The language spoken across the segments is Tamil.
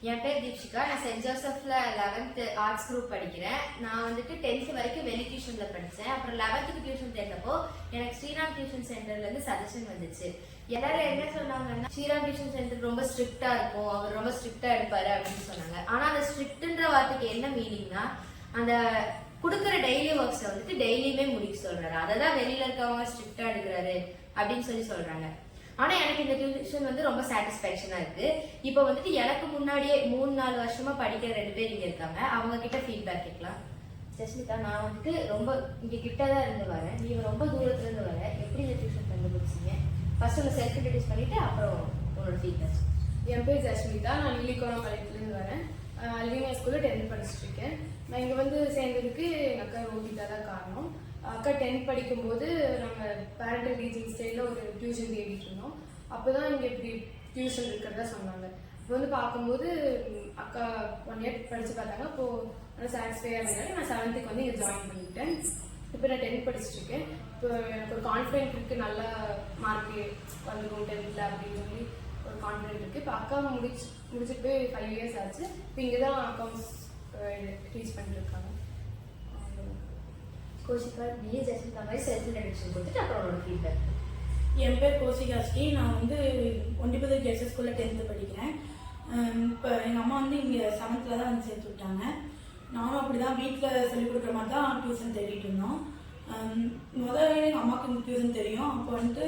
என் பேர் தீப்ஷிகா. நான் சென்ட் ஜோசப்ல 11th ஆர்ட்ஸ் குரூப் படிக்கிறேன். நான் வந்துட்டு 10th வரைக்கும் வெளி டியூஷன்ல படித்தேன். அப்புறம் 11th டியூஷன் தேர்ந்தப்போ எனக்கு ஸ்ரீராம் டியூஷன் சென்டர்ல இருந்து சஜஷன் வந்துச்சு. எல்லாரும் என்ன சொன்னாங்கன்னா, ஸ்ரீராம் டியூஷன் சென்டர் ரொம்ப ஸ்ட்ரிக்டா இருக்கும், அவர் ரொம்ப ஸ்ட்ரிக்டா எடுப்பாரு அப்படின்னு சொன்னாங்க. ஆனா அந்த ஸ்ட்ரிக்ட்ன்ற வார்த்தைக்கு என்ன மீனிங்னா, அந்த கொடுக்குற டெய்லி ஒர்க்ஸை வந்துட்டு டெய்லியுமே முடிக்க சொல்றாரு. அதை தான் வெளியில இருக்கவங்க ஸ்ட்ரிக்டா எடுக்கிறாரு அப்படின்னு சொல்றாங்க. ஆனா எனக்கு இந்த டியூஷன் வந்து ரொம்ப சாட்டிஸ்பேக்ஷனா இருக்கு. இப்போ வந்துட்டு எனக்கு முன்னாடியே 3-4 வருஷமா படிக்கிற 2 பேர் இங்க இருக்காங்க. அவங்க கிட்ட ஃபீட்பேக் கேட்கலாம். ஜஸ்மிதா, நான் வந்துட்டு ரொம்ப இங்க கிட்டதான் இருந்து வரேன், நீங்க ரொம்ப தூரத்துல இருந்து வர, எப்படி இந்த டியூஷன் கண்டுபிடிச்சீங்க? ஃபர்ஸ்ட் உங்க செல்ஃப் இன்ட்ரோடியூஸ் பண்ணிட்டு அப்புறம் உங்களோட ஃபீட்பேக். என் பேர் ஜஸ்மிதா. நான் நீலிகோணம் காலேஜ்லேருந்து வரேன். அல்வினியா ஸ்கூலில் 10th படிச்சுட்டு இருக்கேன். நான் இங்கே வந்து சேர்ந்ததுக்கு எங்கள் அக்கா ரோஹிதா தான் காரணம். அக்கா 10th படிக்கும்போது நாங்கள் பேரண்டல் டீச்சிங் ஸ்டைலில் ஒரு டியூஷன் தேடிட்டு இருந்தோம். அப்போ தான் இங்கே இப்படி டியூஷன் இருக்கிறதா சொன்னாங்க. இப்போ வந்து பார்க்கும்போது அக்கா 1 year படித்து பார்த்தாங்க. அப்போது நல்லா சாட்டிஸ்ஃபையாக இருந்தாங்க. நான் 7th வந்து இங்கே ஜாயின் பண்ணிக்கிட்டேன். இப்போ நான் 10th படிச்சுட்டு இருக்கேன். இப்போ எனக்கு ஒரு கான்ஃபிடென்ட் இருக்குது, நல்லா மார்க்கு வந்துடும் 10th அப்படின்னு சொல்லி ஒரு கான்ஃபிடென்ட் இருக்குது. இப்போ அக்கா முடிச்சுட்டு போய் 5 years ஆச்சு. இப்போ இங்கே தான் அக்கௌண்ட்ஸ் டீச் பண்ணிட்டுருக்காங்க. கோஷிகா, நீயே ஜஸ்மிதா மாதிரி செல்ஃப் இன்ட்ரோடக்ஷன் கொடுத்துட்டு அப்புறம் உங்களோட ஃபீட்பேக். என் பேர் கோஷிகாஸ்ரீ. நான் வந்து ஒண்டிபதி கேர்ள்ஸ் ஸ்கூலில் 10th படிக்கிறேன். இப்போ எங்கள் அம்மா வந்து இங்கே 7th தான் வந்து சேர்த்து விட்டாங்க. நானும் அப்படி தான் வீட்டில் சொல்லிக் கொடுக்குற மாதிரி தான் டியூஷன் தேடிட்டு இருந்தோம். முதல்ல எங்கள் அம்மாவுக்கு இந்த டியூஷன் தெரியும். அப்போ வந்துட்டு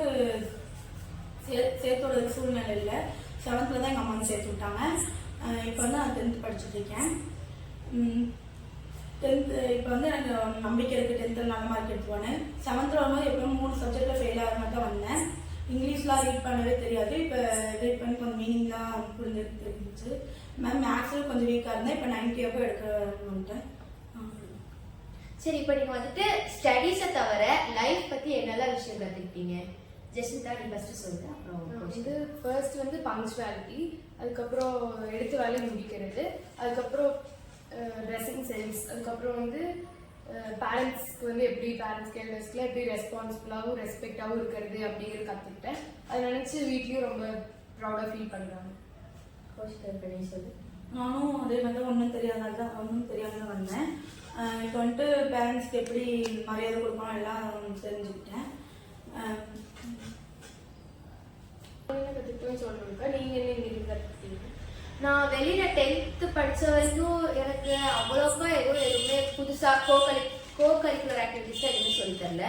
சேர்த்தோட சூழ்நிலை இல்லை. 7th தான் எங்கள் அம்மா வந்து சேர்த்து விட்டாங்க. இப்போ வந்து நான் 10th படிச்சுட்டு இருக்கேன். 10th இப்போ வந்து எனக்கு நம்பிக்கை இருக்குது, 10th நல்ல மார்க் எடுத்துவானு. 7th வரும்போது எப்பவும் 3 சப்ஜெக்டில் ஃபெயில் ஆகிற மாதிரி தான் வந்தேன். இங்கிலீஷ்லாம் ரீட் பண்ணவே தெரியாது. இப்போ ரீட் பண்ணி கொஞ்சம் மீனிங்லாம் புரிஞ்சுருந்துச்சு. மேக்ஸில் கொஞ்சம் வீக்காக இருந்தேன். இப்போ 90 அப்போ எடுக்கணுன்ட்டேன். சரி, இப்போ நீங்கள் வந்துட்டு ஸ்டடீஸை தவிர லைஃப் பற்றி என்னெல்லாம் விஷயம் கற்றுக்கிட்டீங்க? ஜஸ்மிதா, நீ ஃபஸ்ட்டு சொல்லுங்க. அப்புறம் வந்து ஃபர்ஸ்ட் வந்து பங்க்சுவாலிட்டி, அதுக்கப்புறம் எடுத்து வேலையை முடிக்கிறது, அதுக்கப்புறம் ட்ரெஸ்ஸிங் சென்ஸ், அதுக்கப்புறம் வந்து பேரண்ட்ஸ்க்கு வந்து எப்படி பேரண்ட்ஸ்க்கு எல்டர்ஸ்க்குலாம் எப்படி ரெஸ்பான்சிபிளாகவும் ரெஸ்பெக்டாகவும் இருக்கிறது அப்படிங்கிறது கற்றுக்கிட்டேன். அதை நினச்சி வீட்லேயும் ரொம்ப ப்ரௌடாக ஃபீல் பண்ணுறாங்க. சொல்லு. நானும் அதே மாதிரி தான் ஒன்றும் தெரியாத வந்தேன். இப்போ வந்துட்டு பேரண்ட்ஸ்க்கு எப்படி மரியாதை கொடுக்கணும் எல்லாம் தெரிஞ்சுக்கிட்டேன். கற்றுக்கிட்டோன்னு சொல்கிறோம்க்கா. நீங்கள் என்ன கற்றுக்கிட்டீங்க? நான் வெளியில 10th படிச்ச வரைக்கும் எனக்கு அவ்வளோக்கா எதுவுமே புதுசா கோ கரிக்குலர் ஆக்டிவிட்டிஸ் எதுவுமே சொல்லி தரல.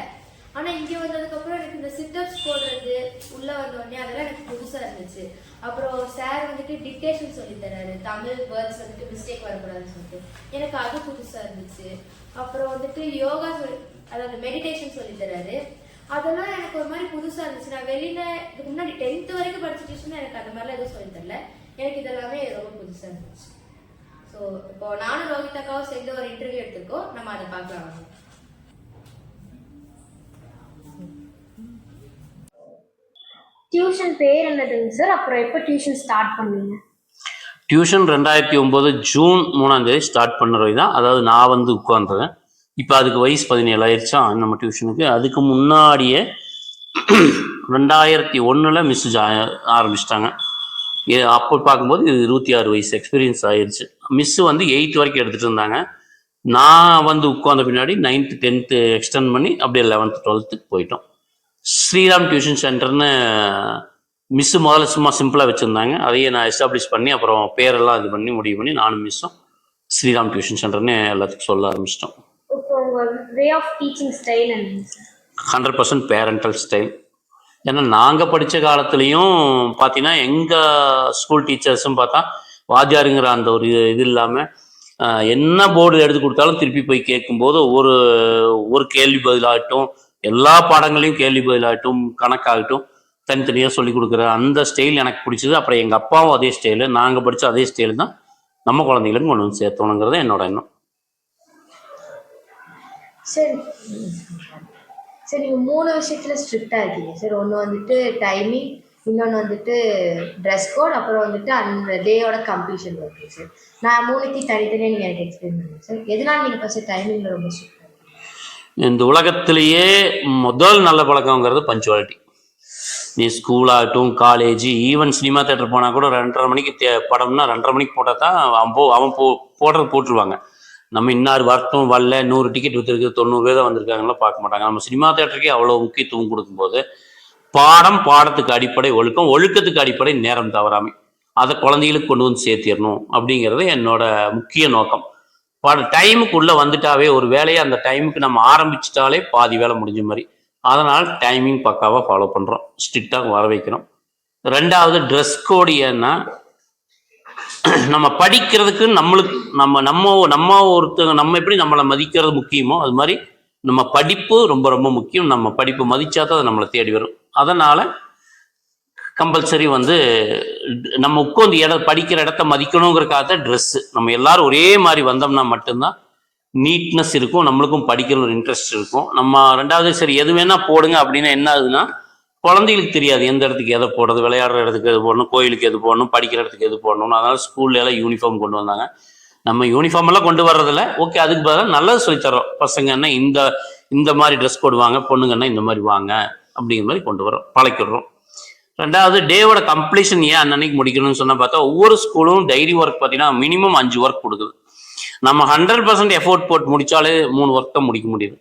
ஆனா இங்க வந்ததுக்கு எனக்கு இந்த சிட்டப்ஸ் போடுறது உள்ள வந்தோடனே அதெல்லாம் எனக்கு புதுசா இருந்துச்சு. அப்புறம் சார் வந்துட்டு டிக்டேஷன் சொல்லி தராரு, தமிழ் வேர்ட்ஸ் வந்துட்டு மிஸ்டேக் வரக்கூடாதுன்னு சொல்லிட்டு எனக்கு அது புதுசா இருந்துச்சு. அப்புறம் வந்துட்டு யோகா அதாவது மெடிடேஷன் சொல்லி தராரு. அதெல்லாம் எனக்கு ஒரு மாதிரி புதுசா இருந்துச்சு. நான் வெளியில இதுக்கு முன்னாடி 10th வரைக்கும் படிச்ச டியூஷன் எனக்கு அந்த மாதிரிலாம் எதுவும் சொல்லி தரல. எனக்கு இதெல்லாமே ரொம்ப புதுசா இருந்துச்சு. ஸோ இப்போ நானும் ரோஹிதாக்காவும் சேர்ந்து ஒரு இன்டர்வியூ எடுத்திருக்கோம், நம்ம அதை பார்க்கலாம். டியூஷன் பேர் என்னதுங்க சார்? அப்புறம் எப்போ டியூஷன் ஸ்டார்ட் பண்ணீங்க? டியூஷன் 2009 ஜூன் 3ஆம் தேதி ஸ்டார்ட் பண்ணுறது தான். அதாவது நான் வந்து உட்காந்துறேன். இப்போ அதுக்கு வயசு 17 ஆயிடுச்சா நம்ம டியூஷனுக்கு. அதுக்கு முன்னாடியே 2001 மிஸ் ஆரம்பிச்சிட்டாங்க. அப்போ பார்க்கும்போது 26 வயசு எக்ஸ்பீரியன்ஸ் ஆயிடுச்சு. மிஸ்ஸு வந்து 8th வரைக்கும் எடுத்துகிட்டு இருந்தாங்க. நான் வந்து உட்காந்த பின்னாடி 9th 10th எக்ஸ்டெண்ட் பண்ணி அப்படியே 11th 12th போயிட்டோம். ஸ்ரீராம் டியூஷன் சென்டர்னு மிஸ்ஸு முதல்ல சும்மா சிம்பிளாக வச்சுருந்தாங்க. அதையே நான் எஸ்டாப்ளிஷ் பண்ணி அப்புறம் பேரெல்லாம் இது பண்ணி முடிவு பண்ணி நானும் மிஸ்ஸும் ஸ்ரீராம் டியூஷன் சென்டர்னு எல்லாத்துக்கும் சொல்ல ஆரம்பிச்சிட்டோம். 100% பேரண்டல் ஸ்டைல். ஏன்னா நாங்கள் படித்த காலத்துலேயும் பார்த்தீங்கன்னா எங்கள் ஸ்கூல் டீச்சர்ஸும் பார்த்தா வாத்தியாருங்கிற அந்த ஒரு இது இல்லாமல் என்ன போர்டு எடுத்து கொடுத்தாலும் திருப்பி போய் கேட்கும்போது ஒரு கேள்வி பதிலாகட்டும், எல்லா பாடங்களையும் கேள்வி பதிலாகட்டும், கணக்காகட்டும் தனித்தனியாக சொல்லி கொடுக்குற அந்த ஸ்டைல் எனக்கு பிடிச்சது. அப்புறம் எங்கள் அப்பாவும் அதே ஸ்டைலு, நாங்கள் படித்த அதே ஸ்டைலு தான் நம்ம குழந்தைகளும் கொண்டு வந்து சேர்த்தணுங்கிறது என்னோட எண்ணம். சரி சரி, நீங்கள் 3 விஷயத்தில் ஸ்ட்ரிக்டாக இருக்கீங்க சார். ஒன்று வந்துட்டு டைமிங், இன்னொன்று வந்துட்டு ட்ரெஸ் கோட், அப்புறம் வந்துட்டு அந்த டேயோட கம்ப்ளீஷன் ஓகே சார். நான் 3த்தையும் தனித்தனியாக நீங்கள் எனக்கு எக்ஸ்பிளைன் பண்ணுங்கள் சார். எதனால் நீங்கள் ஃபஸ்ட்டு டைமிங்கில் ரொம்ப ஸ்ட்ரிக்டாக இருக்கீங்க? இந்த உலகத்திலேயே முதல் நல்ல பழக்கங்கிறது பஞ்சுவாலிட்டி. நீ ஸ்கூலாகட்டும் காலேஜ் ஈவன் சினிமா தேட்டர் போனால் கூட 2:30 மணிக்கு படம்னா 2:30 மணிக்கு போட்டால் தான் அவன் போடுறது போட்டுருவாங்க. நம்ம இன்னார் வரட்டும் வரல 100 டிக்கெட் விற்றுருக்கு 90 பேர் தான் வந்திருக்காங்கலாம் பார்க்க மாட்டாங்க. நம்ம சினிமா தேட்டருக்கே அவ்வளோ முக்கியத்துவம் கொடுக்கும்போது பாடத்துக்கு அடிப்படை ஒழுக்கம், ஒழுக்கத்துக்கு அடிப்படை நேரம் தவறாமை, அதை குழந்தைகளுக்கு கொண்டு வந்து சேர்த்திடணும் அப்படிங்கிறது என்னோட முக்கிய நோக்கம். டைமுக்குள்ளே வந்துட்டாவே ஒரு வேலையை அந்த டைமுக்கு நம்ம ஆரம்பிச்சிட்டாலே பாதி வேலை முடிஞ்ச மாதிரி. அதனால் டைமிங் பக்காவாக ஃபாலோ பண்ணுறோம், ஸ்ட்ரிக்டாக வர வைக்கிறோம். 2வது ட்ரெஸ் கோடு. ஏன்னா நம்ம படிக்கிறதுக்கு நம்மளுக்கு நம்ம ஒருத்தங்க நம்ம எப்படி நம்மளை மதிக்கிறது முக்கியமோ அது மாதிரி நம்ம படிப்பு ரொம்ப ரொம்ப முக்கியம். நம்ம படிப்பு மதிச்சா தான் அது நம்மளை தேடி வரும். அதனால் கம்பல்சரி நம்ம உட்காந்து படிக்கிற இடத்த மதிக்கணுங்கிறக்காக ட்ரெஸ்ஸு நம்ம எல்லாரும் ஒரே மாதிரி வந்தோம்னா மட்டும்தான் நீட்னஸ் இருக்கும், நம்மளுக்கும் படிக்கிற ஒரு இன்ட்ரெஸ்ட் இருக்கும். நம்ம 2வது சரி எது வேணா போடுங்க அப்படின்னா என்ன ஆகுதுன்னா குழந்தைகளுக்கு தெரியாது எந்த இடத்துக்கு எதை போடுறது, விளையாடுற இடத்துக்கு எது போடணும், கோயிலுக்கு எது போடணும், படிக்கிற இடத்துக்கு எது போடணும். அதனால ஸ்கூல்ல எல்லாம் யூனிஃபார்ம் கொண்டு வந்தாங்க. நம்ம யூனிஃபார்ம் எல்லாம் கொண்டு வர்றதில்ல, ஓகே அதுக்கு பதிலாக நல்லது சொல்லித்தரோம். பசங்கன்னா இந்த மாதிரி ட்ரெஸ் கோடு வாங்க, பொண்ணுங்கன்னா இந்த மாதிரி வாங்க அப்படிங்கிற மாதிரி கொண்டு வரோம், பழக்கிடுறோம். 2வது டேவோட கம்ப்ளீஷன் ஏன் அன்னன்னைக்கு முடிக்கணும்னு சொன்னால் பார்த்தா ஒவ்வொரு ஸ்கூலும் டைரி ஒர்க் பார்த்தீங்கன்னா மினிமம் 5 ஒர்க் கொடுக்குது. நம்ம 100% எஃபோர்ட் போட்டு முடிச்சாலே 3 ஒர்க் தான் முடிக்க முடியுது.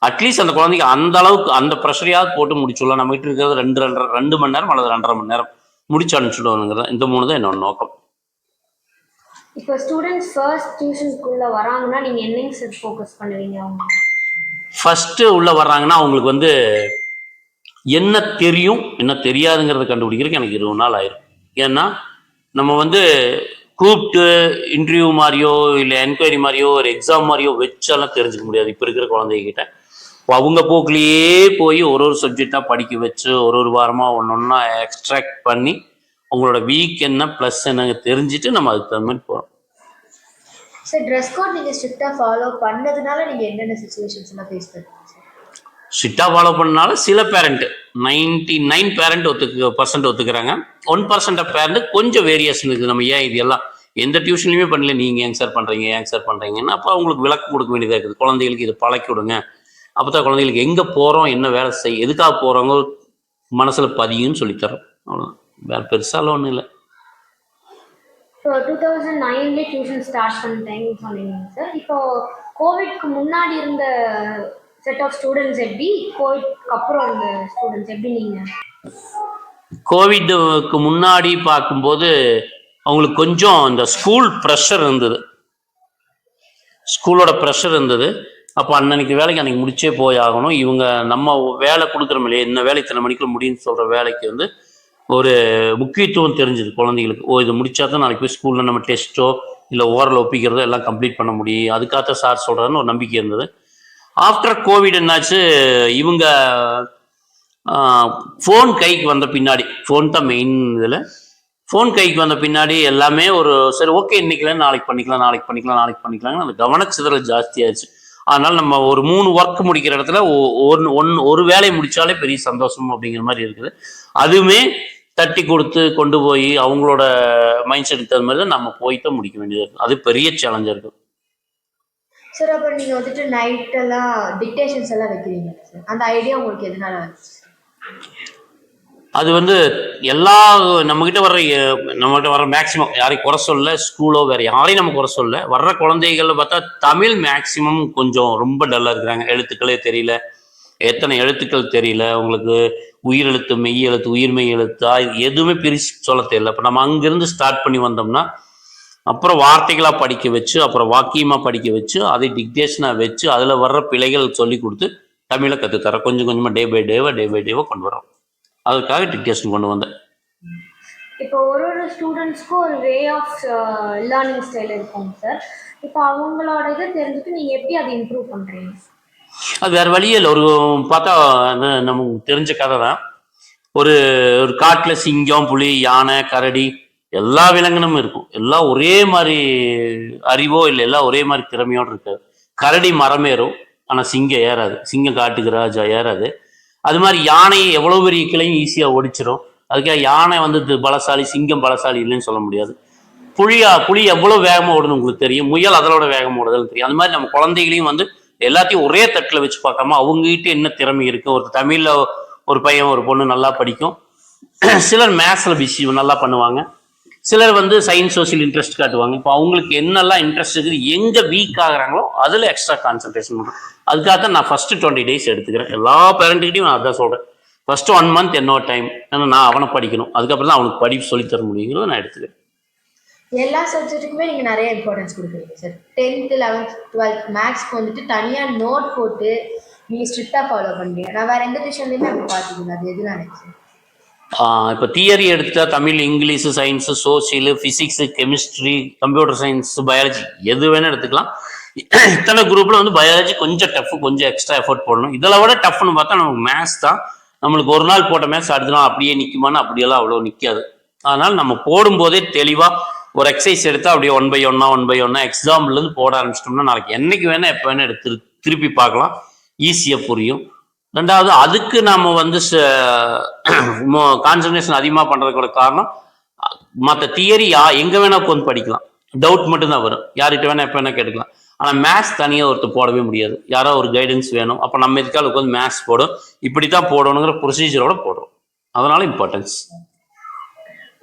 அட்லீஸ்ட் அந்த குழந்தைக்கு அந்த அளவுக்கு அந்த ப்ரெஷரையாவது போட்டு முடிச்சுடலாம். நம்ம கிட்ட இருக்கிறது 2 மணி நேரம் அல்லது 2.5 மணி நேரம் முடிச்சு அனுப்பிச்சுடுவானுங்கிறத. இந்த 3 தான் என்னோட நோக்கம். இப்போ ஸ்டூடெண்ட்ஸ் ஃபர்ஸ்ட் டியூஷனுக்குள்ள வராங்கன்னா நீங்கள் என்னங்க சார் ஃபோக்கஸ் பண்ணுவீங்க? அவங்க ஃபர்ஸ்ட் உள்ள வர்றாங்கன்னா அவங்களுக்கு என்ன தெரியும் என்ன தெரியாதுங்கிறத கண்டுபிடிக்கிறதுக்கு எனக்கு 20 நாள் ஆயிரும். ஏன்னா நம்ம கூப்பிட்டு இன்டர்வியூ மாதிரியோ இல்லை என்கொயரி மாதிரியோ ஒரு எக்ஸாம் மாதிரியோ வச்சாலாம் தெரிஞ்சுக்க முடியாது இப்போ இருக்கிற குழந்தைகிட்ட. அவங்க போக்குலேயே போய் ஒரு சப்ஜெக்டாக படிக்க வச்சு ஒரு வாரமாக ஒன்றா எக்ஸ்ட்ராக்ட் பண்ணி அவங்களோட வீக் என்ன ப்ளஸ் என்னங்க தெரிஞ்சுட்டு நம்ம அதுக்கு தகுந்த மாதிரி போகிறோம். சார் ட்ரெஸ் கோட் நீங்கள் ஸ்ட்ரிக்டாக ஃபாலோ பண்ணதுனால நீங்கள் என்னென்ன சுச்சுவேஷன்ஸ்லாம் ஃபேஸ் பண்ணுறீங்க? ஸ்ட்ரிக்டாக ஃபாலோ பண்ணனால சில பேரண்ட் 99% ஒத்துக்கிறாங்க. 1% ஆஃப் பேரண்ட் கொஞ்சம் வேரியேஷன் இருக்குது. நம்ம ஏன் இது எல்லாம் எந்த டியூஷன்லையுமே பண்ணல, நீங்கள் ஏங்க சார் பண்ணுறீங்கன்னா அப்போ அவங்களுக்கு விளக்கு கொடுக்க வேண்டியதாக இருக்குது. குழந்தைகளுக்கு இதை பழக்கி விடுங்க, அப்போ தான் குழந்தைகளுக்கு எங்கே போகிறோம் என்ன வேலை எதுக்காக போகிறோங்க மனசில் பதியும்னு சொல்லித்தரோம். அவ்வளோதான், வேறு பெருசாலாம் ஒன்றும் இல்லை. இப்போ 2009 டியூஷன் ஸ்டார்ட் பண்ணிட்டேன்னு சொன்னீங்க சார். இப்போ கோவிட்க்கு முன்னாடி இருந்த செட் ஆஃப் ஸ்டூடெண்ட்ஸ் எப்படி, கோவிட்க்கு அப்புறம் அந்த ஸ்டூடெண்ட்ஸ் எப்படி? நீங்கள் கோவிட்டுக்கு முன்னாடி பார்க்கும்போது அவங்களுக்கு கொஞ்சம் இந்த ஸ்கூல் ப்ரெஷர் இருந்தது, ஸ்கூலோட ப்ரெஷர் இருந்தது. அப்போ அன்னைக்கு வேலைக்கு அன்றைக்கி முடிச்சே போய் ஆகணும். இவங்க நம்ம வேலை கொடுக்குறோம் இல்லையா, இந்த வேலை இத்தனை மணிக்குள்ள முடியும்னு சொல்கிற வேலைக்கு ஒரு முக்கியத்துவம் தெரிஞ்சுது குழந்தைகளுக்கு. இது முடிச்சா தான் நாளைக்கு போய் ஸ்கூலில் நம்ம டெஸ்ட்டோ இல்லை ஓரல் ஒப்பிக்கிறதோ எல்லாம் கம்ப்ளீட் பண்ண முடியும், அதுக்காக சார் சொல்கிறதுன்னு ஒரு நம்பிக்கை இருந்தது. ஆஃப்டர் கோவிட் என்னாச்சு, இவங்க ஃபோன் கைக்கு வந்த பின்னாடி, ஃபோன் தான் மெயின் இதில், ஃபோன் கைக்கு வந்த பின்னாடி எல்லாமே சரி ஓகே இன்றைக்கில நாளைக்கு பண்ணிக்கலாம்னு அந்த கவனச்சிதறல் ஜாஸ்தி ஆயிடுச்சு. அதனால் நம்ம ஒரு 3 ஒர்க் முடிக்கிற இடத்துல ஒரு வேலையை முடித்தாலே பெரிய சந்தோஷம் அப்படிங்கிற மாதிரி இருக்குது. அதுவுமே தட்டி கொடுத்து கொண்டு போய் அவங்களோட மைண்ட் செட்டுக்கு தகுந்த மாதிரி தான் நம்ம போய் தான் முடிக்க வேண்டியது இருக்குது. அது பெரிய சேலஞ்சாக இருக்குது. சார் அப்போ நீங்கள் நைட்டெல்லாம் டிக்டேஷன்ஸ் எல்லாம் வைக்கிறீங்க சார், அந்த ஐடியா உங்களுக்கு எதனால வந்துச்சு? அது எல்லா நம்மகிட்ட வர்ற மேக்சிமம் யாரையும் குறை சொல்ல, ஸ்கூலோ வேறு யாரையும் நம்ம குறை சொல்ல, வர்ற குழந்தைகள் பார்த்தா தமிழ் மேக்சிமம் கொஞ்சம் ரொம்ப டல்லாக இருக்கிறாங்க. எழுத்துக்களே தெரியல, எத்தனை எழுத்துக்கள் தெரியல, உங்களுக்கு உயிரெழுத்து மெய் எழுத்து உயிர்மெய் எழுத்தா எதுவுமே பிரித்து சொல்ல தெரியல. இப்போ நம்ம அங்கேருந்து ஸ்டார்ட் பண்ணி வந்தோம்னா அப்புறம் வார்த்தைகளாக படிக்க வச்சு, அப்புறம் வாக்கியமாக படிக்க வச்சு, அதை டிக்டேஷனாக வச்சு அதில் வர்ற பிழைகள் சொல்லி கொடுத்து தமிழை கற்றுத்தர கொஞ்சம் கொஞ்சமாக டே பை டேவாக கொண்டு வரோம். அதுக்காக டிக்டேஷன் கொண்டு வந்தேன். இப்போ ஒரு ஸ்டூடெண்ட்ஸ்க்கும் ஒரு வே ஆஃப் லேர்னிங் ஸ்டைல் இருக்கும் சார். இப்போ அவங்களோட இதை தெரிஞ்சுட்டு நீங்கள் எப்படி அதை இம்ப்ரூவ் பண்ணுறீங்க? அது வேறு வழியே இல்லை. பார்த்தா நமக்கு தெரிஞ்ச கதை தான். ஒரு காட்டில் சிங்கம், புலி, யானை, கரடி எல்லா விலங்கினமும் இருக்கும். எல்லாம் ஒரே மாதிரி அறிவோ இல்லை, எல்லாம் ஒரே மாதிரி திறமையோடு இருக்காது. கரடி மரமேறும், ஆனால் சிங்கம் ஏறாது. சிங்கம் காட்டுக்கு ராஜா ஏறாது. அது மாதிரி யானையை எவ்வளோ பெரிய கிளையும் ஈஸியாக ஒடிச்சிடும். அதுக்காக யானை பலசாலி, சிங்கம் பலசாலி இல்லைன்னு சொல்ல முடியாது. புலி எவ்வளோ வேகமாக ஓடுது உங்களுக்கு தெரியும், முயல் அதோட வேகமாக ஓடுதுன்னு தெரியும். அது மாதிரி நம்ம குழந்தைகளையும் எல்லாத்தையும் ஒரே தட்டில் வச்சு பார்க்காம அவங்ககிட்ட என்ன திறமை இருக்குது. ஒரு தமிழில் ஒரு பையன் ஒரு பொண்ணு நல்லா படிக்கும். சிலர் மேத்ஸில் பிஸி நல்லா பண்ணுவாங்க. சிலர் வந்து சயின்ஸ் சோசியல் இன்ட்ரெஸ்ட் காட்டுவாங்க. இப்போ அவங்களுக்கு என்னெல்லாம் இன்ட்ரெஸ்ட் இருக்குது, எங்கே வீக் ஆகுறாங்களோ அதில் எக்ஸ்ட்ரா கான்சன்ட்ரேஷன் பண்ணுறேன். அதுக்காக தான் நான் ஃபஸ்ட்டு 20 days எடுத்துக்கிறேன். எல்லா பேரண்ட்டுக்கிட்டையும் நான் அதான் சொல்கிறேன். ஃபஸ்ட்டு 1 month என்னோட டைம், ஏன்னா நான் அவனை படிக்கணும், அதுக்கப்புறம் தான் அவனுக்கு படிப்பு சொல்லித்தர முடியுங்கிறத நான் எடுத்துக்கிறேன். எல்லா சப்ஜெக்ட்டுக்குமே நீங்கள் நிறைய இம்பார்ட்டன்ஸ் கொடுக்குறீங்க சார். 10th 11th 12th மேக்ஸ்க்கு வந்துட்டு தனியாக நோட் போட்டு நீங்கள் ஸ்ட்ரிக்டாக ஃபாலோ பண்ணுறீங்க. நான் வேறு எந்த டியூஷன்லையுமே அப்படி பார்த்துக்கல. அது எதுலாம் சார்? இப்போ தியரி எடுத்துட்டா Tamil, English, science, social, physics, chemistry, computer science, biology எது வேணால் எடுத்துக்கலாம். இத்தனை குரூப்பில் வந்து பயாலஜி கொஞ்சம் டஃப், கொஞ்சம் எக்ஸ்ட்ரா எஃபோர்ட் போடணும். இதில் விட டஃப்னு பார்த்தா நமக்கு மேத்ஸ் தான். நம்மளுக்கு ஒரு நாள் போட்ட மேத்ஸ் அடுத்த நாள் அப்படியே நிற்குமான்னு அப்படியெல்லாம் அவ்வளோ நிற்காது. அதனால் நம்ம போடும்போதே தெளிவாக ஒரு எக்ஸசைஸ் எடுத்தால் அப்படியே 1 by 1 எக்ஸாம்பிள்லேருந்து போட ஆரம்பிச்சிட்டோம்னா நாளைக்கு என்னைக்கு வேணால் எப்போ வேணால் எடுத்து திருப்பி பார்க்கலாம், ஈஸியாக புரியும். ரெண்டாவது, அதுக்கு நாம் வந்து கான்சன்ட்ரேஷன் அதிகமாக பண்ணுறதுக்கோட காரணம், மற்ற தியரி எங்கே வேணால் உட்காந்து படிக்கலாம், டவுட் மட்டும்தான் வரும், யார்கிட்ட வேணால் எப்போ வேணால் கேட்டுக்கலாம். ஆனால் மேத்ஸ் தனியாக ஒருத்தர் போடவே முடியாது, யாரோ ஒரு கைடன்ஸ் வேணும். அப்போ நம்ம எதுக்காக உட்காந்து மேத்ஸ் போடும், இப்படி தான் போடணுங்கிற ப்ரொசீஜரோட போடுறோம். அதனால இம்பார்ட்டன்ஸ்.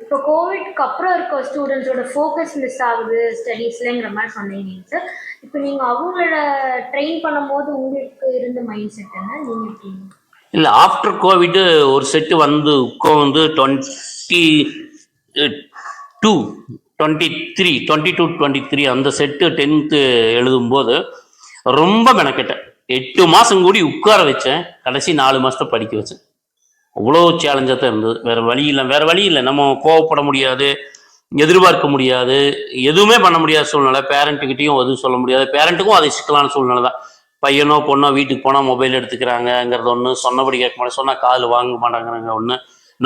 இப்போ கோவிட்க்கு அப்புறம் இருக்க ஸ்டூடெண்ட்ஸோட ஃபோக்கஸ் மிஸ் ஆகுது ஸ்டடீஸ்லங்கிற மாதிரி சொன்னீங்க சார். இப்போ நீங்கள் அவங்கள ட்ரெயின் பண்ணும்போது உங்களுக்கு இருந்த மைண்ட் செட் என்ன, நீங்கள் எப்படி? இல்லை, ஆஃப்டர் கோவிட் ஒரு செட்டு வந்து உட்காந்து 22-23 அந்த செட்டு 10th எழுதும்போது ரொம்ப மெனக்கெட்டேன். 8 மாதம் கூடி உட்கார வச்சேன், கடைசி 4 மாதத்தை படிக்க வச்சேன். அவ்வளோ சேலஞ்சாக தான் இருந்தது. வேறு வழி இல்லை. நம்ம கோவப்பட முடியாது, எதிர்பார்க்க முடியாது, எதுவுமே பண்ண முடியாத சூழ்நிலை. பேரண்ட்டுக்கிட்டையும் எதுவும் சொல்ல முடியாது, பேரண்ட்டுக்கும் அது சிக்கலான சூழ்நிலை தான். பையனோ பொண்ணோ வீட்டுக்கு போனால் மொபைல் எடுத்துக்கிறாங்கங்கிறது ஒன்று, சொன்னபடி கேட்க மாட்டேன், சொன்னால் காதில் வாங்க மாட்டாங்கிறாங்க ஒன்று,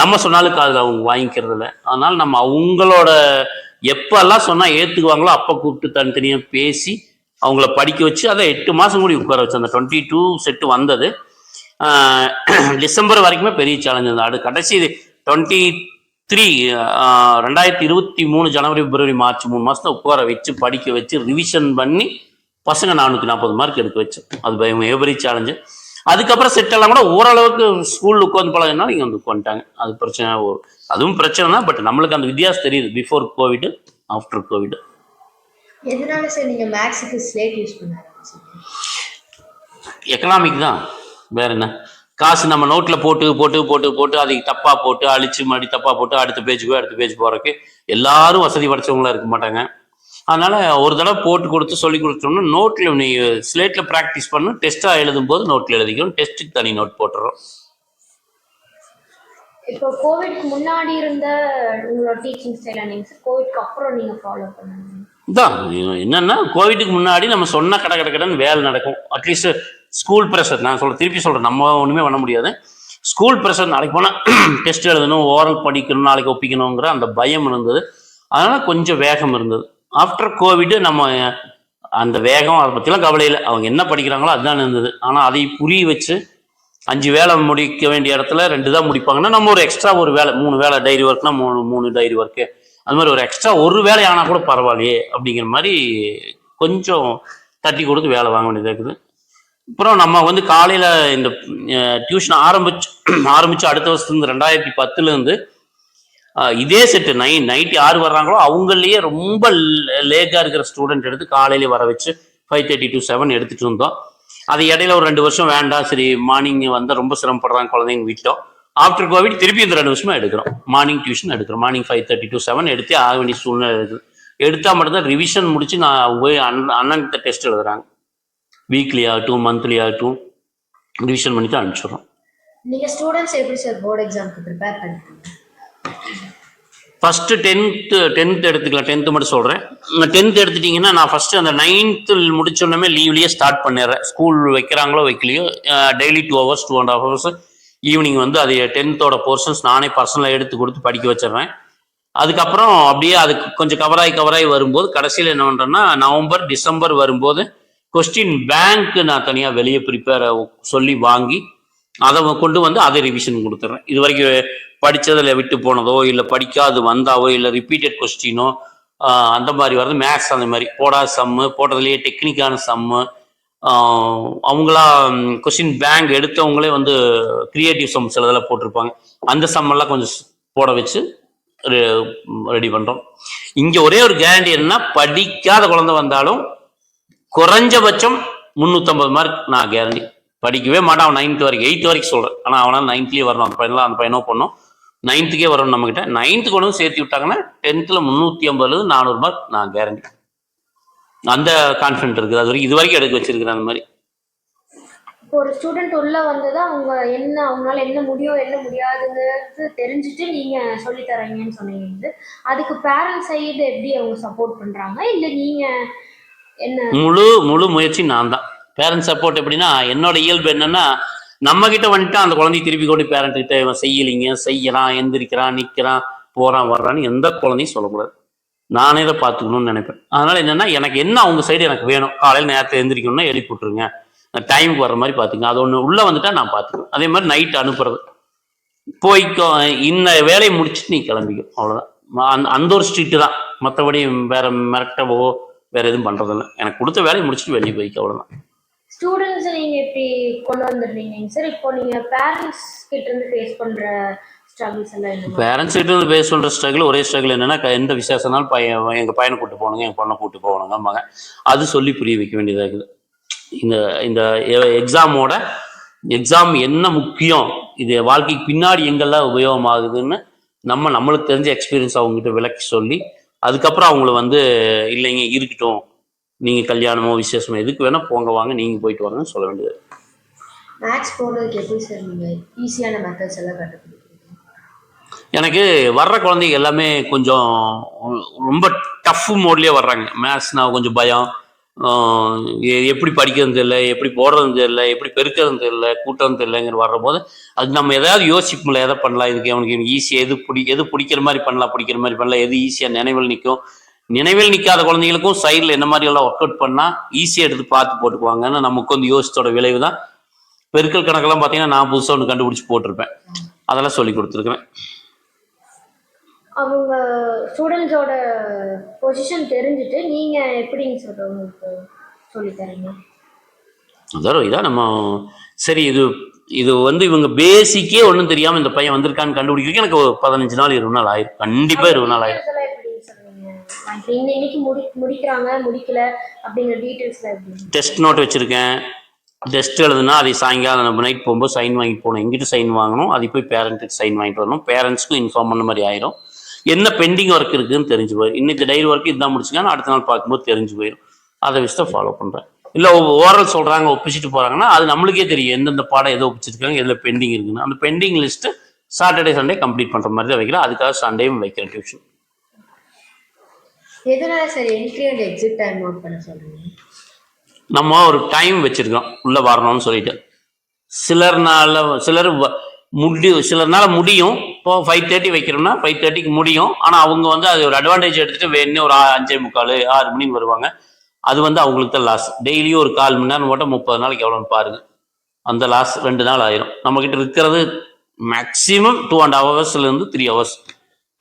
நம்ம சொன்னாலும் காதில் அவங்க வாங்கிக்கிறது இல்லை. அதனால் நம்ம அவங்களோட எப்போல்லாம் சொன்னால் ஏற்றுக்குவாங்களோ அப்போ கூப்பிட்டு தனித்தனியாக பேசி அவங்கள படிக்க வச்சு அதை 8 மாதம் கூடி உட்கார வச்சு அந்த 22 செட்டு வந்தது. டிசம்பர் வரைக்குமே பெரிய சேலஞ்ச் இருந்தது. அது கடைசி 23 2023 ஜனவரி பிப்ரவரி மார்ச் 3 மாதத்தை உட்கார வச்சு படிக்க வச்சு ரிவிஷன் பண்ணி பசங்க 440 மார்க் எடுக்க வச்சு, அது எவரி சேலஞ்சு. அதுக்கப்புறம் செட்டெல்லாம் கூட ஓரளவுக்கு ஸ்கூலில் உட்காந்து பழகினா இங்கே வந்து உட்காந்துட்டாங்க. அது பிரச்சனை, அதுவும் பிரச்சனை தான். பட் நம்மளுக்கு அந்த வித்தியாசம் தெரியுது, பிஃபோர் கோவிட் ஆஃப்டர் கோவிட். எதனால சார் நீங்கள் மேக்ஸுக்கு ஸ்லேட் யூஸ் பண்ண ஆரம்பிச்சீங்க? எக்கனாமிக் தான், வேற என்ன. காசு நம்ம நோட்டில் போட்டு போட்டு போட்டு போட்டு அதுக்கு தப்பாக போட்டு அழிச்சு மறுபடி தப்பாக போட்டு அடுத்த பேஜ் போகிறதுக்கு எல்லாரும் வசதி படைச்சவங்களாம் இருக்க மாட்டாங்க. அதனால் ஒரு தடவை போட்டு கொடுத்து சொல்லி கொடுத்தோம்னா நோட்டில் நீ ஸ்லேட்டில் ப்ராக்டிஸ் பண்ணு, டெஸ்ட்டாக எழுதும் போது நோட்டில் எழுதிக்கிறோம், டெஸ்ட்டுக்கு தனி நோட் போட்டுறோம். இப்போ கோவிட்க்கு முன்னாடி இருந்த உங்களோட டீச்சிங் ஸ்டைலை நீங்கள் கோவிட்க்கு அப்புறம் நீங்கள் ஃபாலோ பண்ணுங்க தான். என்னென்னா கோவிட்டுக்கு முன்னாடி நம்ம சொன்ன கடன்னு வேலை நடக்கும். அட்லீஸ்ட் ஸ்கூல் ப்ரெஷர், நான் திருப்பி சொல்கிறேன், நம்ம ஒன்றுமே பண்ண முடியாது. ஸ்கூல் ப்ரெஷர், நாளைக்கு போனால் டெஸ்ட் எழுதணும், ஓரல் படிக்கணும், நாளைக்கு ஒப்பிக்கணுங்கிற அந்த பயம் இருந்தது. அதனால் கொஞ்சம் வேகம் இருந்தது. ஆஃப்டர் கோவிட் நம்ம அந்த வேகம் அதை பற்றிலாம் கவலை இல்லை, அவங்க என்ன படிக்கிறாங்களோ அதுதான் இருந்தது. ஆனால் அதை புரிய வச்சு 5 வேலை முடிக்க வேண்டிய இடத்துல 2 தான் முடிப்பாங்கன்னா நம்ம ஒரு எக்ஸ்ட்ரா ஒரு வேலை 3 வேலை டைரி ஒர்க்னா 3 டைரி ஒர்க்கு, அது மாதிரி ஒரு எக்ஸ்ட்ரா ஒரு வேலை ஆனால் கூட பரவாயில்லையே அப்படிங்கிற மாதிரி கொஞ்சம் தட்டி கொடுத்து வேலை வாங்க வேண்டியதாக இருக்குது. அப்புறம் நம்ம வந்து காலையில் இந்த டியூஷன் ஆரம்பிச்சு அடுத்த வருஷத்துலேருந்து 2010 இதே செட்டு நைட்டு 6 வர்றாங்களோ அவங்களையே ரொம்ப லேக்காக இருக்கிற ஸ்டூடெண்ட் எடுத்து காலையிலே வர வச்சு 5:30 to 7 எடுத்துகிட்டு இருந்தோம். அது இடையில ஒரு 2 வருஷம் வேண்டாம், சரி மார்னிங் வந்து ரொம்ப சிரமப்படுறாங்க குழந்தைங்க விட்டோம். ஆஃப்டர் கோவிட் திருப்பி இந்த 2 வருஷமா எடுக்கிறோம், மார்னிங் டியூஷன் எடுக்கிறோம். மார்னிங் 5:30 to 7 எடுத்து ஆக வேண்டிய சூழ்நிலை இருக்குது. எடுத்தால் மட்டும்தான் ரிவிஷன் முடிச்சு நான் போய் அண்ணன்கிட்ட டெஸ்ட் எழுதுறாங்க. வீக்லி ஆகட்டும் மந்த்லி ஆகட்டும் ரிவிஷன் பண்ணி தான் அனுப்பிச்சிடுறோம். நீங்கள் ஸ்டூடெண்ட்ஸ் எப்படி சார் போர்டு எக்ஸாமுக்கு ப்ரிப்பேர் பண்ணுறீங்க? ஃபஸ்ட்டு 10th எடுத்துக்கலாம், 10th மட்டும் சொல்கிறேன். 10th எடுத்துட்டிங்கன்னா நான் ஃபஸ்ட்டு அந்த 9th முடிச்சோன்னே லீவ்லேயே ஸ்டார்ட் பண்ணிடுறேன். ஸ்கூல் வைக்கிறாங்களோ வைக்கலையோ டெய்லி 2 hours 2.5 hours ஈவினிங் வந்து அது 10th போர்ஷன்ஸ் நானே பர்சனலாக எடுத்து கொடுத்து படிக்க வச்சிடுறேன். அதுக்கப்புறம் அப்படியே அதுக்கு கொஞ்சம் கவராகி வரும்போது கடைசியில் என்ன பண்ணுறேன்னா நவம்பர் டிசம்பர் வரும்போது கொஸ்டின் பேங்க் நான் தனியாக வெளியே ப்ரிப்பேர் சொல்லி வாங்கி அதை கொண்டு வந்து அதை ரிவிஷன் கொடுத்துட்றேன். இது வரைக்கும் படித்ததில் விட்டு போனதோ இல்லை படிக்காது வந்தாவோ இல்லை ரிப்பீட்டட் கொஸ்டினோ அந்த மாதிரி வர்றது மேத்ஸ் அந்த மாதிரி போடாத சம்மு, போட்டதுலேயே டெக்னிக்கான சம்மு, அவங்களா கொஸ்டின் பேங்க் எடுத்தவங்களே வந்து கிரியேட்டிவ் சம் சில இதில் போட்டிருப்பாங்க. அந்த சம்மெல்லாம் கொஞ்சம் போட வச்சு ரெடி பண்ணுறோம். இங்கே ஒரே ஒரு கேரண்டி என்னன்னா, படிக்காத குழந்தை வந்தாலும் குறைஞ்சபட்சம் 350 மார்க் நான் கேரண்டி. படிக்கவே மாட்டான் அவன் 9th வரைக்கும், 8th வரைக்கும் சொல்கிறேன். ஆனால் அவனால் 9th வரணும். அந்த பையனோ பொண்ணும் 9th வரணும் நம்மக்கிட்ட. 9th கொண்டு வந்து சேர்த்து விட்டாங்கன்னா 10th 350 400 மார்க் நான் கேரண்டி. அந்த கான்ஃபிடென்ட் இருக்குது. அது வரைக்கும் இது வரைக்கும் எடுக்க வச்சிருக்கிறேன். அந்த மாதிரி இப்போ ஒரு ஸ்டூடெண்ட் உள்ள வந்ததா அவங்களால என்ன முடியும் என்ன முடியாதுங்கிறது தெரிஞ்சுட்டு நீங்க சொல்லி தரீங்கன்னு சொன்னீங்க. அதுக்கு பேரண்ட்ஸ் சைடு எப்படி அவங்க சப்போர்ட் பண்றாங்க, இல்ல நீங்க என்ன? முழு முயற்சி நான் தான். பேரண்ட்ஸ் சப்போர்ட் எப்படின்னா, என்னோட இயல்பு என்னன்னா, நம்ம கிட்ட வந்துட்டு அந்த குழந்தைய திருப்பி கொண்டு பேரண்ட் கிட்ட இவன் செய்யலிங்க, செய்யறான், எந்திரிக்கிறான், நிற்கிறான், போறான், வர்றான்னு எந்த குழந்தையும் சொல்லக்கூடாது. நானே இதை பார்த்துக்கணும்னு நினைப்பேன். அதனால என்னன்னா, எனக்கு என்ன அவங்க சைடு எனக்கு வேணும். காலையில் நேரத்தை எந்திரிக்கணும்னா எழுப்பி விட்டுருங்க, டைமுக்கு வர்ற மாதிரி பார்த்துங்க. அது ஒன்று உள்ளே வந்துட்டா நான் பார்த்துக்குவேன். அதே மாதிரி நைட்டு அனுப்புறது, போய்க்கோ இந்த வேலையை முடிச்சுட்டு நீ கிளம்பிக்கும், அவ்வளோதான். அந்த ஒரு ஸ்ட்ரீட்டு தான். மற்றபடி வேற மிரட்டவோ வேற எதுவும் பண்றதில்லை. எனக்கு கொடுத்த வேலையை முடிச்சுட்டு வெளியே போய்க்க, அவ்வளோதான். ஸ்டூடெண்ட்ஸ் நீங்க எப்படி கொண்டு வந்துடுறீங்க சார்? இப்போ நீங்க பேரண்ட்ஸ் கிட்ட இருந்து ஃபேஸ் பண்ற ஸ்ட்ரகிள்ஸ் எல்லாம் என்ன? பேரண்ட்ஸ் கிட்ட இருந்து ஃபேஸ் பண்ற ஸ்ட்ரகிள் ஒரே ஸ்ட்ரகிள் என்னன்னா, எந்த விசேஷம்னாலும் எங்க பையனை கூப்பிட்டு போகணுங்க, என் பொண்ணை கூப்பிட்டு போகணுங்க, அது சொல்லி புரிய வைக்க வேண்டியதாக இருக்குது. இந்த எக்ஸாம் என்ன முக்கியம், இது வாழ்க்கைக்கு பின்னாடி எங்கெல்லாம் உபயோகமாகுதுன்னு நம்மளுக்கு தெரிஞ்ச எக்ஸ்பீரியன்ஸ் அவங்ககிட்ட விளக்கி சொல்லி, அதுக்கப்புறம் அவங்கள வந்து இல்லைங்க இருக்கட்டும், நீங்கள் கல்யாணமோ விசேஷமோ எதுக்கு வேணால் போங்க, வாங்க நீங்கள் போயிட்டு வாங்கன்னு சொல்ல வேண்டியது. மேக்ஸ் போடுறதுக்கு எப்படி சார் நீங்கள் ஈஸியான மெத்தட்ஸ் எல்லாம் கற்றுக்கணும்? எனக்கு வர்ற குழந்தைங்க எல்லாமே கொஞ்சம் ரொம்ப டஃப் மோட்லேயே வர்றாங்க. மேத்ஸ்னா கொஞ்சம் பயம், எப்படி படிக்கிறது தெரியல, எப்படி போடுறது தெரியல, எப்படி பெருக்கிறது தெரியல, கூட்டம் தெரியலங்கிற வர்ற போது அது நம்ம எதாவது யோசிப்போம்ல, எதை பண்ணலாம், இதுக்கு அவனுக்கு ஈஸியாக எது பிடிக்கிற மாதிரி பண்ணலாம், எது ஈஸியாக நினைவில் நிற்கும். நினைவில் நிற்காத குழந்தைங்களுக்கும் சைடில் என்ன மாதிரி எல்லாம் ஒர்க் அவுட் பண்ணால் ஈஸியாக எடுத்து பார்த்து போட்டுக்குவாங்கன்னா நமக்கு வந்து யோசித்தோட விளைவு தான். பெருக்கல் கணக்கெல்லாம் பார்த்தீங்கன்னா நான் புதுசாக ஒன்று கண்டுபிடிச்சி போட்டிருப்பேன், அதெல்லாம் சொல்லி கொடுத்துருக்குறேன். அவங்க ஸ்டூடெண்ட்ஸோட பொசிஷன் தெரிஞ்சுட்டு நீங்கள் எப்படிங்க சார் உங்களுக்கு சொல்லித்தரீங்க? அதான் இதான் நம்ம சரி, இது வந்து இவங்க பேசிக்கே ஒன்றும் தெரியாமல் இந்த பையன் வந்திருக்கான்னு கண்டுபிடிக்கிறதுக்கு எனக்கு 15 நாள் 20 நாள் ஆயிரும். கண்டிப்பாக 20 நாள் ஆயிரும். இன்னைக்கு முடிக்கிறாங்க முடிக்கல அப்படிங்கிற டீட்டெயில்ஸ்ல எப்படி? டெஸ்ட் நோட் வச்சிருக்கேன். டெஸ்ட் எழுதுனா அதை சாயங்காலம் நம்ம நைட் போகும்போது சைன் வாங்கிட்டு போகணும். எங்கிட்ட சைன் வாங்கணும், அது போய் பேரண்ட்டுக்கு சைன் வாங்கிட்டு வரணும். பேரண்ட்ஸ்க்கும் இன்ஃபார்ம் பண்ண மாதிரி ஆயிரும். என்ன பெண்டிங் ஒர்க் இருக்குதுன்னு தெரிஞ்சு போயிடும். இன்னைக்கு டைரி ஒர்க் இதுதான் முடிச்சுங்கன்னா அடுத்த நாள் பார்க்கும்போது தெரிஞ்சு போயிடும். அதை வச்சு தான் ஃபாலோ பண்ணுறேன். இல்லை ஓரல் சொல்கிறாங்க ஒப்பிச்சுட்டு போகிறாங்கன்னா அது நம்மளுக்கே தெரியும் எந்தெந்த பாடம் எதோ ஒப்பிச்சிருக்காங்க, எதில் பெண்டிங் இருக்குன்னு. அந்த pending list Saturday Sunday complete பண்ணுற மாதிரி தான் வைக்கிறேன். அதுக்காக சண்டேவும் வைக்கிறேன் டியூஷன். எதனால sir entry and exit time note பண்ண சொல்றீங்க? நம்ம ஒரு டைம் வச்சிருக்கோம் உள்ள வரணும்னு சொல்லிட்டு. சிலர்னால முடியும். இப்போ 5:30 வைக்கிறோம்னா 5:30க்கு முடியும். ஆனால் அவங்க வந்து அது ஒரு அட்வான்டேஜ் எடுத்துட்டு வேணும்னே ஒரு 5:45 6 மணின்னு வருவாங்க. அது வந்து அவங்களுக்கு தான் லாஸ். டெய்லியும் ஒரு 1/4 மணி நேரம் போட்டால் 30 நாளைக்கு எவ்வளோன்னு பாருங்க. அந்த லாஸ் 2 நாள் ஆயிரும். நம்மக்கிட்ட இருக்கிறது மேக்சிமம் 2.5 ஹவர்ஸ்லேருந்து 3 ஹவர்ஸ்.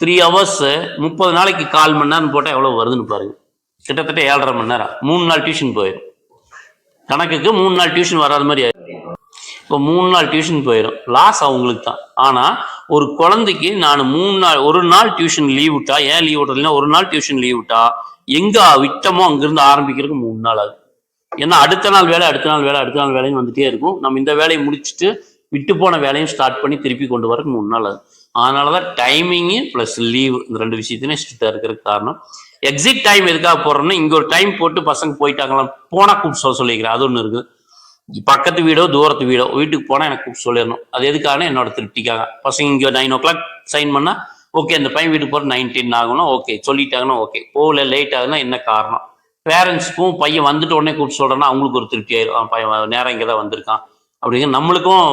3 ஹவர்ஸ் 30 நாளைக்கு 1/4 மணி நேரம் போட்டால் எவ்வளோ வருதுன்னு பாருங்க. கிட்டத்தட்ட 7.5 மணி நேரம். 3 நாள் டியூஷன் போயிடும். கணக்குக்கு 3 நாள் டியூஷன் வராத மாதிரி ஆயிடும். இப்போ 3 நாள் டியூஷன் போயிடும். லாஸ் அவங்களுக்கு தான். ஆனால் ஒரு குழந்தைக்கு நான் 3 நாள், ஒரு நாள் டியூஷன் லீவ் விட்டா, ஏன் லீவ் விட்றதுனா ஒரு நாள் டியூஷன் லீவ் விட்டா எங்கே விட்டமோ அங்கேருந்து ஆரம்பிக்கிறதுக்கு 3 நாள் ஆகுது. ஏன்னா அடுத்த நாள் வேலைன்னு வந்துட்டே இருக்கும். நம்ம இந்த வேலையை முடிச்சுட்டு விட்டு போன வேலையும் ஸ்டார்ட் பண்ணி திருப்பி கொண்டு வரக்கு 3 நாள் ஆகுது. அதனால தான் டைமிங்கு ப்ளஸ் லீவ் இந்த 2 விஷயத்தையும் ஸ்ட்ரிக்டாக இருக்கிறதுக்கு காரணம். எக்ஸிட் டைம் எதுக்காக போடுறோம்னா, இங்கே ஒரு டைம் போட்டு பசங்க போயிட்டாங்களாம் போனால் கூப்பிட்டு சொல்லிக்கிறேன். அது ஒன்று இருக்குது. பக்கத்து வீடோ தூரத்து வீடோ வீட்டுக்கு போனால் எனக்கு கூப்பிட்டு சொல்லிடணும். அது எதுக்காக என்னோட திருப்திக்காக. பசங்க இங்கே 9 o'clock சைன் பண்ணால் ஓகே, அந்த பையன் வீட்டுக்கு போகிற 9:10 ஆகும்னா ஓகே, சொல்லிட்டாங்கன்னா ஓகே. போகல லேட் ஆகுதுன்னா என்ன காரணம். பேரண்ட்ஸுக்கும் பையன் வந்துட்டு உடனே கூப்பிட்டு சொல்கிறேன்னா அவங்களுக்கு ஒரு திருப்தி ஆயிரும். பையன் நேரம் இங்கே தான் வந்திருக்கான் அப்படிங்கிற. நம்மளுக்கும்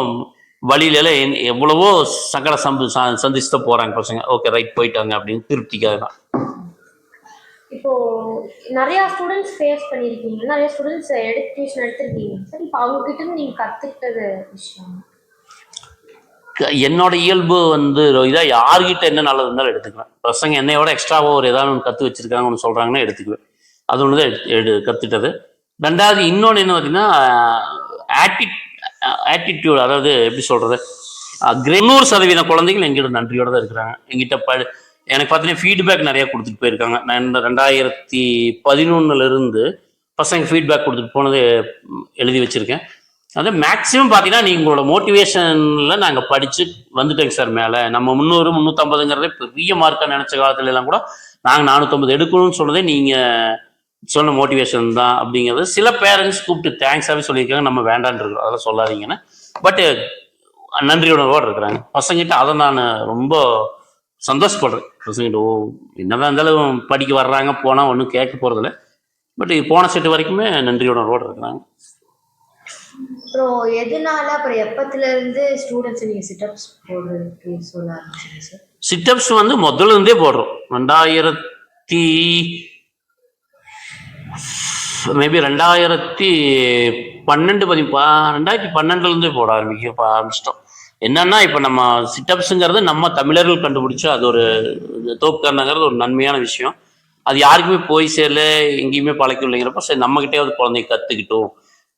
வழியில எவ்வளவோ சங்கட சந்திச்சுட்டு போகிறாங்க பசங்க. ஓகே ரைட் போயிட்டாங்க அப்படின்னு திருப்திக்காக தான். இப்போ நிறைய ஸ்டூடெண்ட்ஸ் ஃபேஸ் பண்ணியிருக்கீங்க, நிறைய ஸ்டூடெண்ட்ஸ் டியூஷன் எடுத்திருக்கீங்க சார். இப்போ அவங்க கிட்ட இருந்து நீங்க கத்துக்கிட்டது விஷயம்? என்னோட இயல்பு வந்து இதாக யார்கிட்ட என்ன நல்லது இருந்தாலும் எடுத்துக்குவேன். பசங்க என்னையோட எக்ஸ்ட்ராவோ ஒரு ஏதாவது ஒன்று கற்று வச்சிருக்காங்க ஒன்று சொல்கிறாங்கன்னா எடுத்துக்குவேன். அது ஒன்று தான் கற்றுட்டது. ரெண்டாவது இன்னொன்று என்ன பார்த்தீங்கன்னா ஆட்டிடியூட், அதாவது எப்படி சொல்கிறது, 100% குழந்தைகள் எங்கிட்ட நன்றியோடு தான் இருக்கிறாங்க. எங்கிட்ட எனக்கு பார்த்தீங்கன்னா ஃபீட்பேக் நிறையா கொடுத்துட்டு போயிருக்காங்க. நான் இந்த 2011 பசங்க ஃபீட்பேக் கொடுத்துட்டு போனது எழுதி வச்சுருக்கேன். அது மேக்ஸிமம் பார்த்தீங்கன்னா நீங்கள் உங்களோட மோட்டிவேஷனில் நாங்கள் படித்து வந்துட்டேங்க சார் மேலே. நம்ம 300 350ங்கிறதே பெரிய மார்க்காக நினச்ச காலத்துல எல்லாம் கூட நாங்கள் 450 எடுக்கணும்னு சொன்னதே நீங்கள் சொன்ன மோட்டிவேஷன் தான் அப்படிங்கிறது சில பேரண்ட்ஸ் கூப்பிட்டு தேங்க்ஸாகவே சொல்லியிருக்காங்க. நம்ம வேண்டான்னு இருக்கிறோம், அதெல்லாம் சொல்லாதீங்கன்னு. பட்டு நன்றியுணர்வோடு இருக்கிறாங்க பசங்கிட்ட. அதை நான் ரொம்ப சந்தோஷப்படுறேன். பசங்கிட்ட என்னதான் இருந்தாலும் படிக்க வர்றாங்க, போனால் ஒன்றும் கேட்க போகிறதில்ல. பட் போன செட்டு வரைக்குமே நன்றியுணர்வோடு இருக்கிறாங்க. அப்புறம் எதனால அப்புறம் எப்பத்துல ஸ்டூடெண்ட்ஸ் நீங்க சிட்டப்ஸ் போடுறதுக்கு சொல்ல ஆரம்பிச்சீங்க சார்? சிட்டப்ஸ் முதல்ல இருந்தே போடுறோம். 2012 போட ஆரம்பிச்சிட்டோம். என்னன்னா இப்போ நம்ம சிட்டப்ஸுங்கிறது நம்ம தமிழர்கள் கண்டுபிடிச்சா அது ஒரு தோப்புக்கரணங்கிறது ஒரு நன்மையான விஷயம். அது யாருக்குமே போய் சேரல, எங்கேயுமே பழக்கவில்லைங்கிறப்ப சரி நம்மகிட்டே அது குழந்தைங்க கற்றுக்கிட்டோம்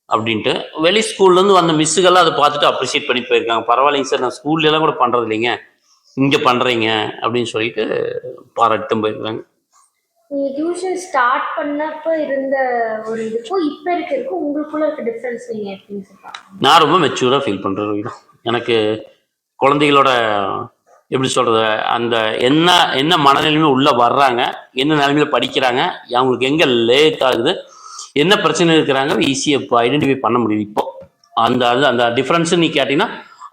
அப்படின்ட்டு வெளி ஸ்கூல்லேருந்து வந்த மிஸ்ஸுகள்லாம் அதை பார்த்துட்டு அப்ரிஷியேட் பண்ணி போயிருக்காங்க. பரவாயில்லைங்க சார், நான் ஸ்கூல்லலாம் கூட பண்ணுறது இல்லைங்க, இங்கே பண்ணுறீங்க அப்படின்னு சொல்லிட்டு பாராட்டும் போயிருக்காங்க. நீங்கள் டியூஷன் ஸ்டார்ட் பண்ணப்ப இருந்த ஒரு இதுக்கும் இப்போ இருக்கிறதுக்கும் உங்களுக்குள்ள இருக்க டிஃப்ரென்ஸ் நீங்கள் எப்படின்னு சொல்லுவாங்க? நான் ரொம்ப மெச்சூராக ஃபீல் பண்ணுறேன். எனக்கு குழந்தைகளோட எப்படி சொல்கிறது, அந்த என்ன மனநிலைமை உள்ளே வர்றாங்க, என்ன நிலைமையில் படிக்கிறாங்க, அவங்களுக்கு எங்கே லேட் ஆகுது, என்ன பிரச்சனை இருக்கிறாங்க ஈஸியாக இப்போ ஐடென்டிஃபை பண்ண முடியுது. இப்போ அந்த டிஃப்ரென்ஸு நீ கேட்டிங்கன்னா,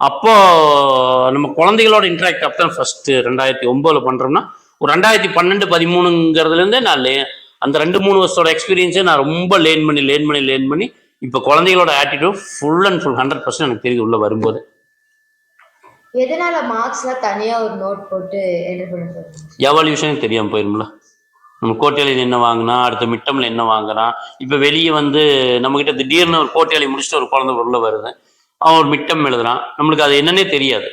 அப்போது நம்ம குழந்தைகளோட இன்ட்ராக்ட் அப்போ தான் ஃபஸ்ட்டு 2009 பண்ணுறோம்னா ஒரு 2012 13ங்கிறதுலேருந்தே நான் அந்த 2-3 வருஷத்தோட எக்ஸ்பீரியன்ஸே நான் ரொம்ப லேர்ன் பண்ணி இப்போ குழந்தைகளோட ஆட்டிடியூட் ஃபுல் அண்ட் ஃபுல் 100% எனக்கு தெரியுது உள்ளே வரும்போது. எதனால மார்க்ஸ்லாம் தனியாக ஒரு நோட் போட்டு என்டர் பண்ண சொல்லுங்க? எவால்யூஷன் தெரியாமல் போயிரும்ல. நம்ம கோட்டையில் என்ன வாங்கினா, அடுத்த மிட்டமில் என்ன வாங்குறான். இப்போ வெளியே நம்மக்கிட்ட திடீர்னு ஒரு கோட்டையாளி முடிச்சுட்டு ஒரு குழந்தை உள்ள வருது, அவன் ஒரு மிட்டம் எழுதுறான். நம்மளுக்கு அது என்னன்னே தெரியாது.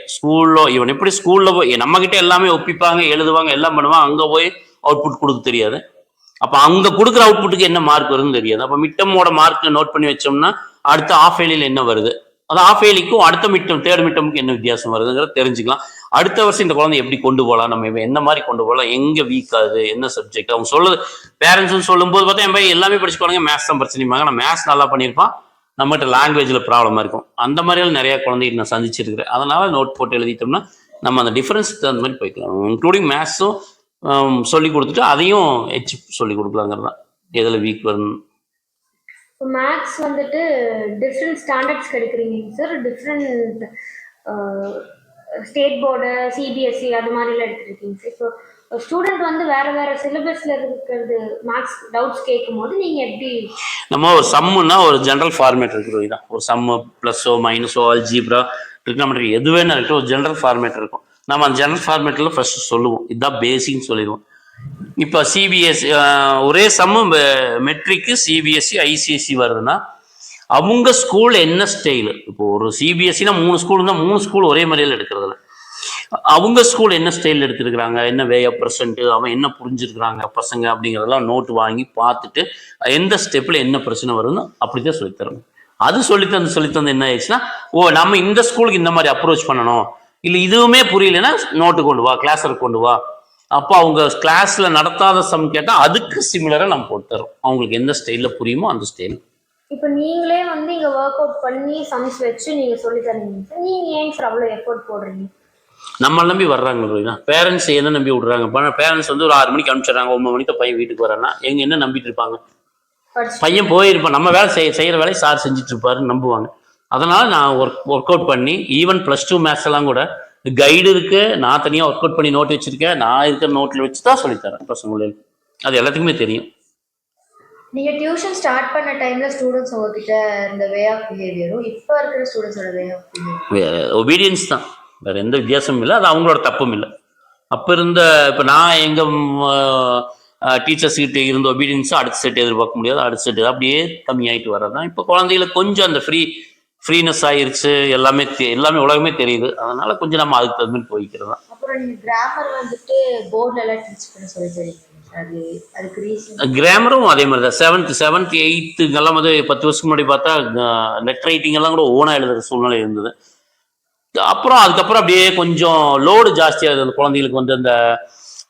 இவன் எப்படி ஸ்கூலில் போய் நம்மக்கிட்ட எல்லாமே ஒப்பிப்பாங்க, எழுதுவாங்க, எல்லாம் பண்ணுவாங்க. அங்கே போய் அவுட்புட் கொடுக்க தெரியாது. அப்போ அங்கே கொடுக்குற அவுட்புட்டுக்கு என்ன மார்க் வருதுன்னு தெரியாது. அப்போ மிட்டமோட மார்க் நோட் பண்ணி வச்சோம்னா அடுத்த ஆஃப் இயர்லியில் என்ன வருது, அது ஆஃப் இயர்லிக்கும் அடுத்த தேர்ட் மிட்டமுக்கு என்ன வித்தியாசம் வருதுங்கிறத தெரிஞ்சுக்கலாம். அடுத்த வருஷம் இந்த குழந்தை எப்படி கொண்டு போகலாம், நம்ம என்ன மாதிரி கொண்டு போகலாம், எங்கே வீக் ஆகுது, என்ன சப்ஜெக்ட் அவங்க சொல்லுது. பேரண்ட்ஸ்னு சொல்லும்போது பார்த்தா என் பையன் எல்லாமே படிச்சுக்கோங்க, மேத்ஸ் தான் பிரச்சனைப்பாங்க. நான் மேத்ஸ் நல்லா பண்ணியிருப்பான், நம்மகிட்ட லாங்குவேஜில் ப்ராப்ளமாக இருக்கும். அந்த மாதிரிலாம் நிறையா குழந்தைகள் நான் சந்திச்சிருக்கிறேன். அதனால் நோட் போட்டு எழுதிட்டோம்னா நம்ம அந்த டிஃப்ரென்ஸுக்கு தகுந்த மாதிரி போய்க்கலாம். இன்க்ளூடிங் மேத்ஸும் சொல்லி கொடுத்துட்டு அதையும் சொல்லி கொடுக்கலாங்கிறது தான் எதில் வீக் வரணும். இப்போ மேக்ஸ் டிஃப்ரெண்ட் ஸ்டாண்டர்ட்ஸ் எடுக்கிறீங்க sir. Different state board, CBSE அது மாதிரிலாம் எடுத்துருக்கீங்க சார். இப்போ ஸ்டூடெண்ட் வேறு சிலபஸில் இருக்கிறது மேக்ஸ் டவுட்ஸ் கேட்கும் போது நீங்கள் எப்படி? நம்ம ஒரு சம்முன்னா ஒரு ஜென்ரல் ஃபார்மேட் இருக்குது. தான் ஒரு சம்மு ப்ளஸ்ஸோ மைனஸோ அல்ஜீப்ரா ட்ரிக்னாமெட்ரி எது வேணா இருக்கட்டும், ஒரு ஜென்ரல் ஃபார்மேட் இருக்கும். நம்ம அந்த ஜென்ரல் ஃபார்மேட்டில் ஃபஸ்ட்டு சொல்லுவோம், இதுதான் பேசிக்னு சொல்லிடுவோம். இப்போ சிபிஎஸ்சி ஒரே சம்மு மெட்ரிக்கு சிபிஎஸ்சி ஐசிஎஸ்சி வருதுன்னா அவங்க ஸ்கூல் என்ன ஸ்டைலு, இப்போ ஒரு சிபிஎஸ்சினா 3 ஸ்கூல் இருந்தால் 3 ஸ்கூல் ஒரே மாதிரியில் எடுக்கிறதில்ல. அவங்க ஸ்கூல் என்ன ஸ்டைலில் எடுத்துருக்குறாங்க, என்ன வே ஆஃப் ப்ரெசென்ட்டு, அவன் என்ன புரிஞ்சுருக்குறாங்க பசங்க அப்படிங்கிறதெல்லாம் நோட்டு வாங்கி பார்த்துட்டு எந்த ஸ்டெப்பில் என்ன பிரச்சனை வருதுன்னு அப்படி தான் சொல்லித்தரணும். அது சொல்லித்தந்து என்ன ஆயிடுச்சுன்னா, நம்ம இந்த ஸ்கூலுக்கு இந்த மாதிரி அப்ரோச் பண்ணணும், இல்லை இதுவுமே புரியலைன்னா நோட்டு கொண்டு வா, கிளாஸில் கொண்டு வா. அப்போ அவங்க கிளாஸில் நடத்தாத சம் கேட்டால் அதுக்கு சிமிலராக நம்ம போட்டு தரோம். அவங்களுக்கு எந்த ஸ்டைலில் புரியுமோ அந்த ஸ்டைல். இப்போ நீங்களே இங்கே ஒர்க் அவுட் பண்ணி சம்ஸ் வச்சு நீங்கள் சொல்லி தரீங்க சார். நீங்கள் ஏன் சார் அவ்வளோ எஃபோர்ட் போடுறீங்க? நம்ம நம்பி வர்றாங்க, பேரண்ட்ஸ் என்ன நம்பி விடுறாங்க. பேரண்ட்ஸ் ஒரு 6 மணிக்கு அனுப்பிச்சிடுறாங்க, 9 மணிக்கு பையன் வீட்டுக்கு வரான்னா என்ன நம்பிட்டு இருப்பாங்க? பையன் போயிருப்பான், நம்ம வேலை செய்கிற வேலையை சார் செஞ்சுட்டு இருப்பாருன்னு நம்புவாங்க. அதனால் நான் ஒர்க் அவுட் பண்ணி ஈவன் +2 மேத்ஸ் எல்லாம் கூட கைடு இருக்கு, நான் தனியாக ஒர்க் அவுட் பண்ணி நோட் வச்சிருக்கேன், நான் இருக்கிற நோட்டில் வச்சு தான் சொல்லித்தரேன் பசங்களுக்கு. அது எல்லாத்துக்குமே தெரியும். நீங்கள் டியூஷன் ஸ்டார்ட் பண்ண டைமில் ஸ்டூடெண்ட்ஸ் உங்ககிட்ட இந்த வே ஆஃப் பிஹேவியரும் இப்போ இருக்கிற ஸ்டூடெண்ட்ஸோட வே ஆஃப் பிஹேவியர் ஒபீடியன்ஸ் தான், வேறு எந்த வித்தியாசமும் இல்லை. அது அவங்களோட தப்பும் இல்லை. அப்போ இப்போ நான் எங்கள் டீச்சர்ஸ் கிட்ட இருந்த ஒபீடியன்ஸும் அடுத்த செட் எதிர்பார்க்க முடியாது, அடுத்த செட் அப்படியே கம்மியாகிட்டு வர்றது தான். இப்போ குழந்தைகளுக்கு கொஞ்சம் அந்த ஃப்ரீனஸ் ஆயிருச்சு, எல்லாமே உலகமே தெரியுது. அதனால கொஞ்சம் நம்ம அதுக்கு தகுந்த மாதிரி போய்க்கிறது தான். அப்புறம் நீங்க கிராமர் வந்துட்டு போர்ட்ல எல்லாம் டீச் பண்ண சொல்லி தெரியும். அதுக்கு ரீசன் கிராமரும் அதே மாதிரி தான். செவன்த் எயித்துங்கெல்லாம் வந்து 10 வருஷத்துக்கு முன்னாடி பார்த்தா லெட்டர் ரைட்டிங் எல்லாம் கூட ஓனா எழுதுற சூழ்நிலை இருந்தது. அதுக்கப்புறம் அப்படியே கொஞ்சம் லோடு ஜாஸ்தியாகுது. அந்த குழந்தைகளுக்கு வந்து அந்த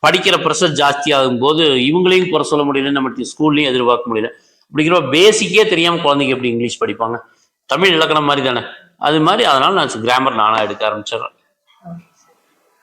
படிக்கிற ப்ரெஷர் ஜாஸ்தியாகும் போது இவங்களையும் குறை சொல்ல முடியல, நம்ம ஸ்கூல்லையும் எதிர்பார்க்க முடியல. அப்படிங்கிற பேசிக்கே தெரியாம குழந்தைங்க எப்படி இங்கிலீஷ் படிப்பாங்க? தமிழ் இலக்கணம் மாதிரி தானே, அது மாதிரி. அதனால நான் கிராமர் நானா எடுக்க ஆரம்பிச்சிடுறேன்.